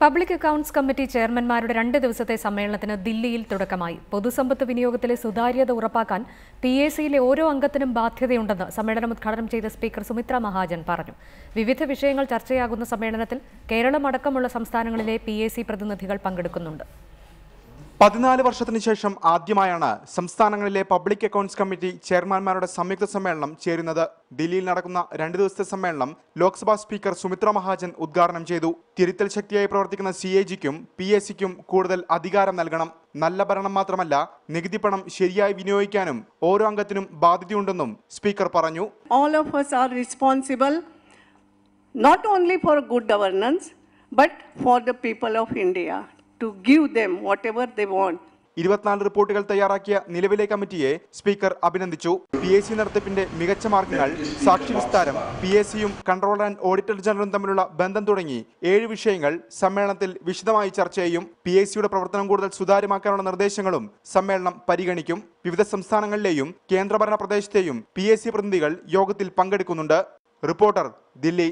Public accounts committee ചെയർമാൻമാരുടെ 2 ദിവസത്തെ സമ്മേളനത്തിന് ദില്ലിയിൽ തുടക്കമായി. പൊതുസമ്പത്ത് വിനിയോഗത്തിലെ സുതാര്യത ഉറപ്പാക്കാൻ PACയിലെ ഓരോ അംഗത്തിനും ബാധ്യതയുണ്ടെന്ന് സമ്മേളനം ഉദ്ഘാടനം ചെയ്ത സ്പീക്കർ സുമിത്ര മഹാജൻ പറഞ്ഞു. വിവിധ വിഷയങ്ങൾ ചർച്ചയാകുന്ന സമ്മേളനത്തിൽ കേരളമടക്കമുള്ള സംസ്ഥാനങ്ങളിലെ PAC പ്രതിനിധികൾ പങ്കെടുക്കുന്നുണ്ട്. 14 വർഷത്തിനു ശേഷം ആദ്യമായാണ് സംസ്ഥാനങ്ങളിലെ പബ്ലിക് അക്കൗണ്ട്സ് കമ്മിറ്റി ചെയർമാൻമാരുടെ സംയുക്ത സമ്മേളനം ചേരുന്നത്. ദില്ലിയിൽ നടക്കുന്ന 2 ദിവസത്തെ സമ്മേളനം ലോക്സഭാ സ്പീക്കർ സുമിത്ര മഹാജൻ ഉദ്ഘാടനം ചെയ്തു. തിരുത്തൽ ശക്തിയായി പ്രവർത്തിക്കുന്ന CAGക്കും PACക്കും കൂടുതൽ അധികാരം നൽകണം. നല്ല ഭരണം മാത്രമല്ല, നികുതി പണം ശരിയായി വിനിയോഗിക്കാനും ഓരോ അംഗത്തിനും ബാധ്യതയുണ്ടെന്നും സ്പീക്കർ പറഞ്ഞു. All of us are responsible not only for good governance but for the people of India. To give them whatever they want. 24 റിപ്പോർട്ടുകൾ തയ്യാറാക്കിയ നിലവിലെ കമ്മിറ്റിയെ സ്പീക്കർ അഭിനന്ദിച്ചു. PAC നടത്തിപ്പിന്റെ മികച്ച മാർഗങ്ങൾ, സാക്ഷി വിസ്താരം, PACയും കൺട്രോളർ ആൻഡ് ഓഡിറ്റർ ജനറലും തമ്മിലുള്ള ബന്ധം തുടങ്ങി 7 വിഷയങ്ങൾ സമ്മേളനത്തിൽ വിശദമായി ചർച്ച ചെയ്യും. PACയുടെ പ്രവർത്തനം കൂടുതൽ സുതാര്യമാക്കാനുള്ള നിർദ്ദേശങ്ങളും സമ്മേളനം പരിഗണിക്കും. വിവിധ സംസ്ഥാനങ്ങളിലെയും കേന്ദ്രഭരണ പ്രദേശത്തെയും PAC പ്രതിനിധികൾ യോഗത്തിൽ പങ്കെടുക്കുന്നുണ്ട്. റിപ്പോർട്ടർ, ദില്ലി.